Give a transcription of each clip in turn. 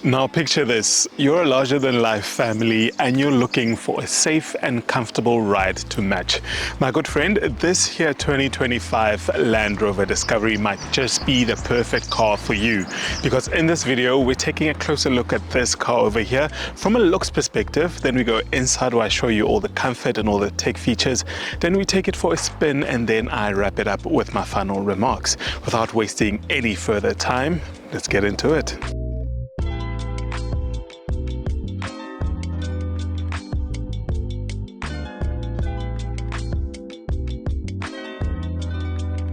Now picture this, you're a larger-than-life family and you're looking for a safe and comfortable ride to match. My good friend, this here 2025 Land Rover Discovery might just be the perfect car for you, because in this video we're taking a closer look at this car over here from a looks perspective. Then we go inside where I show you all the comfort and all the tech features. Then we take it for a spin and then I wrap it up with my final remarks. Without wasting any further time, let's get into it.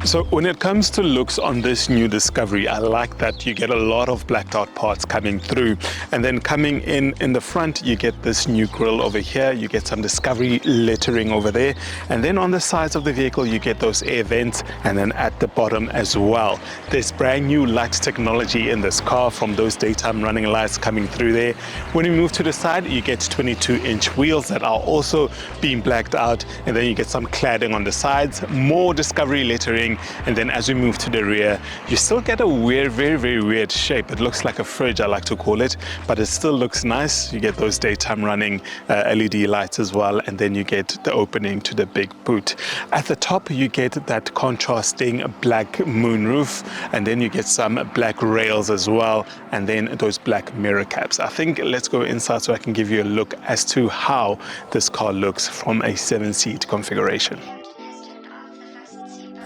So when it comes to looks on this new Discovery, I like that you get a lot of blacked out parts coming through, and then coming in the front you get this new grille over here, you get some Discovery lettering over there, and then on the sides of the vehicle you get those air vents, and then at the bottom as well there's brand new light technology in this car, from those daytime running lights coming through there. When you move to the side you get 22-inch wheels that are also being blacked out, and then you get some cladding on the sides, more Discovery lettering. And then as we move to the rear, you still get a weird, very weird shape. It looks like a fridge, I like to call it, but it still looks nice. You get those daytime running LED lights as well, and then you get the opening to the big boot. At the top you get that contrasting black moonroof, and then you get some black rails as well, and then those black mirror caps. I think let's go inside so I can give you a look as to how this car looks from a 7-seat configuration.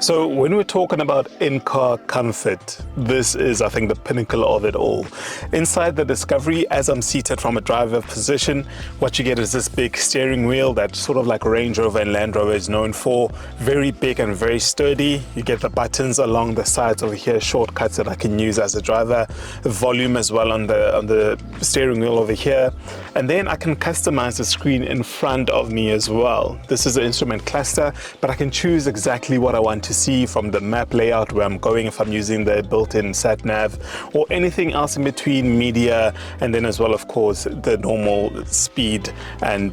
So when we're talking about in-car comfort, this is, I think, the pinnacle of it all. Inside the Discovery, as I'm seated from a driver position, what you get is this big steering wheel that sort of like Range Rover and Land Rover is known for. Very big and very sturdy. You get the buttons along the sides over here, shortcuts that I can use as a driver. Volume as well on the steering wheel over here. And then I can customize the screen in front of me as well. This is an instrument cluster, but I can choose exactly what I want to see from the map layout, where I'm going, if I'm using the built-in sat nav or anything else in between, media, and then as well, of course, the normal speed and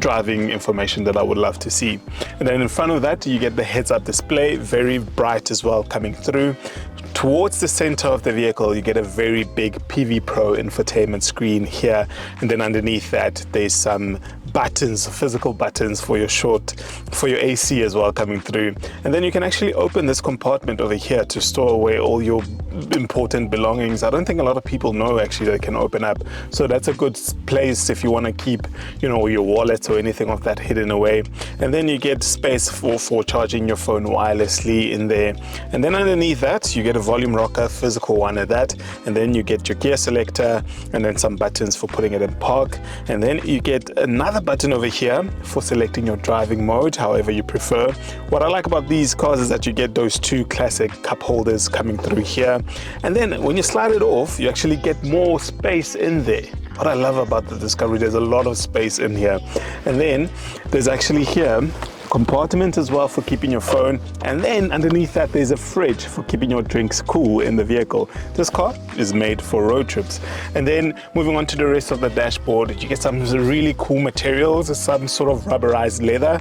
driving information that I would love to see. And then in front of that you get the heads-up display, very bright as well coming through. Towards the center of the vehicle you get a very big PV Pro infotainment screen here, and then underneath that there's some buttons, physical buttons for your AC as well coming through. And then you can actually open this compartment over here to store away all your important belongings. I don't think a lot of people know actually they can open up, so that's a good place if you want to keep, you know, your wallet or anything of that hidden away. And then you get space for charging your phone wirelessly in there. And then underneath that you get a volume rocker, physical one at that, and then you get your gear selector, and then some buttons for putting it in park, and then you get another button over here for selecting your driving mode, however you prefer. What I like about these cars is that you get those two classic cup holders coming through here, and then when you slide it off you actually get more space in there. What I love about the Discovery, there's a lot of space in here. And then there's actually here compartment as well for keeping your phone, and then underneath that there's a fridge for keeping your drinks cool in the vehicle. This car is made for road trips. And then moving on to the rest of the dashboard, you get some really cool materials, some sort of rubberized leather.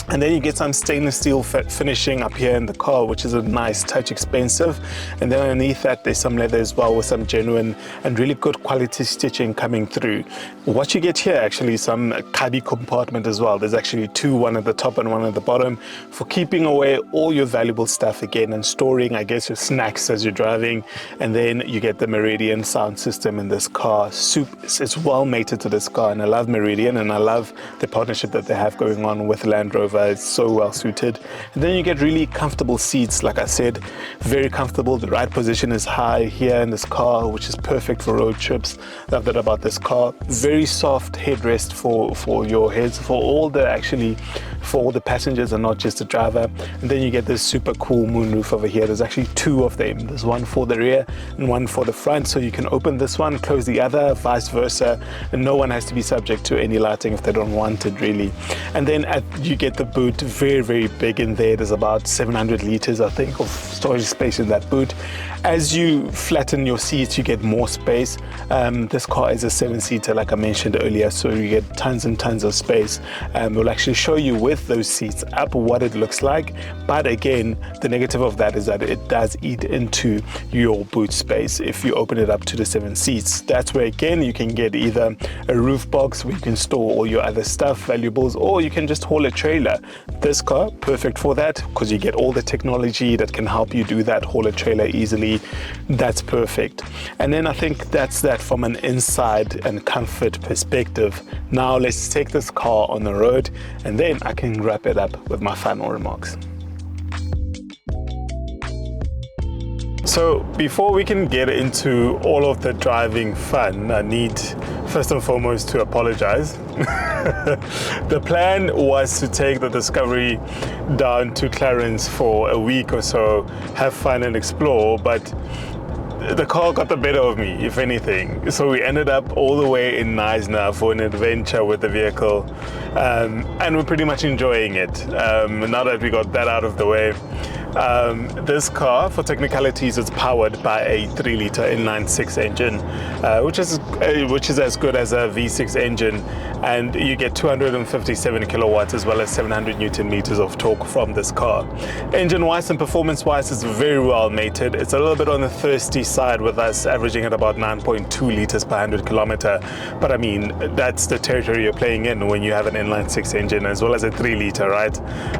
And then you get some stainless steel finishing up here in the car, which is a nice touch, expensive. And then underneath that there's some leather as well, with some genuine and really good quality stitching coming through. What you get here actually some cubby compartment as well. There's actually two, one at the top and one at the bottom, for keeping away all your valuable stuff again, and storing, I guess, your snacks as you're driving. And then you get the Meridian sound system in this car. It's well mated to this car, and I love Meridian, and I love the partnership that they have going on with Land Rover. It's so well suited. And then you get really comfortable seats, like I said, very comfortable. The ride position is high here in this car, which is perfect for road trips. Love that about this car. Very soft headrest for your heads, for all the passengers and not just the driver. And then you get this super cool moonroof over here. There's actually two of them. There's one for the rear and one for the front, so you can open this one, close the other, vice versa, and no one has to be subject to any lighting if they don't want it, really. And then you get the boot, very big in there. There's about 700 liters, I think, of storage space in that boot. As you flatten your seats, you get more space. This car is a 7-seater, like I mentioned earlier, so you get tons and tons of space. We'll actually show you with with those seats up what it looks like. But again, the negative of that is that it does eat into your boot space if you open it up to the 7 seats. That's where again you can get either a roof box where you can store all your other stuff, valuables, or you can just haul a trailer. This car, perfect for that, because you get all the technology that can help you do that, haul a trailer easily. That's perfect. And then I think that's that from an inside and comfort perspective. Now let's take this car on the road, and then I can wrap it up with my final remarks. So before we can get into all of the driving fun, I need first and foremost to apologize. The plan was to take the Discovery down to Clarence for a week or so, have fun and explore, but the car got the better of me, if anything. So we ended up all the way in Knysna for an adventure with the vehicle, and we're pretty much enjoying it. Now that we got that out of the way, this car, for technicalities, is powered by a 3-liter inline-6 engine, which is as good as a V6 engine, and you get 257 kilowatts as well as 700 Newton meters of torque from this car. Engine-wise and performance-wise, it's very well mated. It's a little bit on the thirsty side with us averaging at about 9.2 liters per 100 kilometer, but I mean, that's the territory you're playing in when you have an inline-6 engine as well as a 3-liter, right?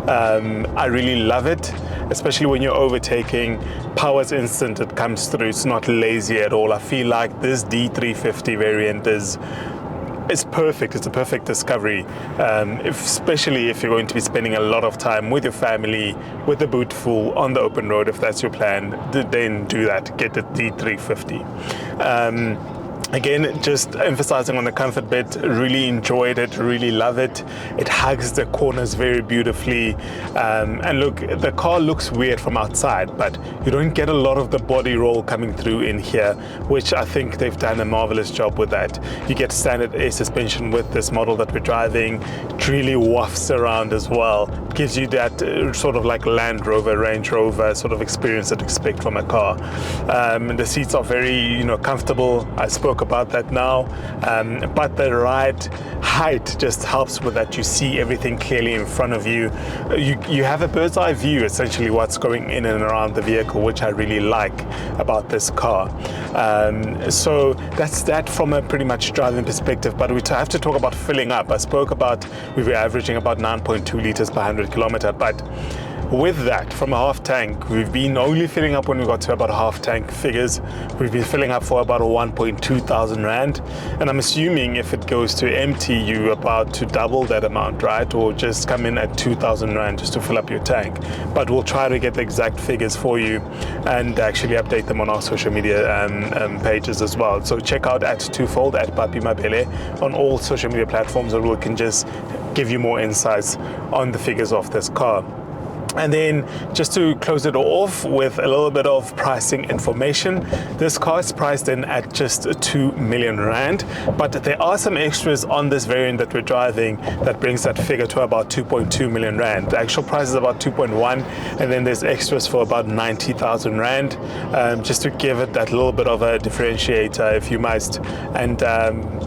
I really love it, especially when you're overtaking. Power's instant, it comes through, it's not lazy at all. I feel like this D350 variant is perfect. It's a perfect Discovery, especially if you're going to be spending a lot of time with your family, with the boot full, on the open road. If that's your plan, then do that, get the D350. Again, just emphasizing on the comfort bit, really enjoyed it, really love it. It hugs the corners very beautifully. And look, the car looks weird from outside, but you don't get a lot of the body roll coming through in here, which I think they've done a marvelous job with that. You get standard air suspension with this model that we're driving. It really wafts around as well. It gives you that sort of like Land Rover, Range Rover sort of experience that you expect from a car. The seats are very, comfortable. I spoke about that now, but the ride height just helps with that. You see everything clearly in front of you. You have a bird's eye view, essentially, what's going in and around the vehicle, which I really like about this car. So that's that from a pretty much driving perspective, but we have to talk about filling up. I spoke about we were averaging about 9.2 liters per 100 kilometer, but with that, from a half tank, we've been only filling up when we got to about half tank figures. We've been filling up for about 1.2 thousand rand, and I'm assuming if it goes to empty, you about to double that amount, right? Or just come in at 2,000 rand just to fill up your tank. But we'll try to get the exact figures for you and actually update them on our social media pages as well. So check out at twofold at Papi Mabele on all social media platforms, or we can just give you more insights on the figures of this car. And then just to close it off with a little bit of pricing information, this car is priced in at just 2 million rand, but there are some extras on this variant that we're driving that brings that figure to about 2.2 million rand. The actual price is about 2.1, and then there's extras for about 90,000 rand, just to give it that little bit of a differentiator, if you must. And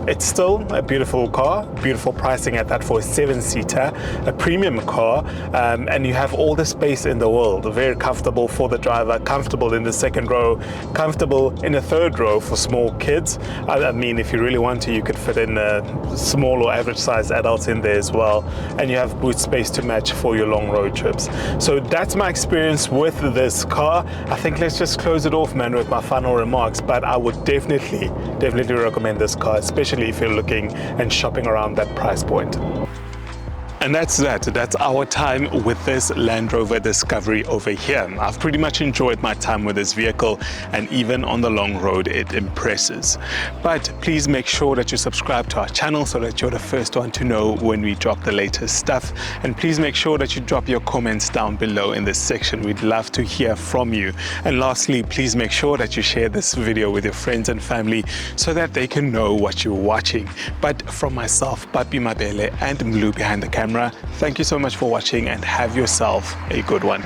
it's still a beautiful car, beautiful pricing at that for a 7-seater, a premium car, and you have all the space in the world. Very comfortable for the driver, comfortable in the second row, comfortable in the third row for small kids. I mean, if you really want to, you could fit in small or average sized adults in there as well, and you have boot space to match for your long road trips. So that's my experience with this car. I think let's just close it off, man, with my final remarks. But I would definitely recommend this car, especially if you're looking and shopping around that price point. And that's our time with this Land Rover Discovery over here. I've pretty much enjoyed my time with this vehicle, and even on the long road, it impresses. But please make sure that you subscribe to our channel so that you're the first one to know when we drop the latest stuff. And please make sure that you drop your comments down below in this section. We'd love to hear from you. And lastly, please make sure that you share this video with your friends and family so that they can know what you're watching. But from myself, Papi Mabele, and Mlu behind the camera, thank you so much for watching, and have yourself a good one.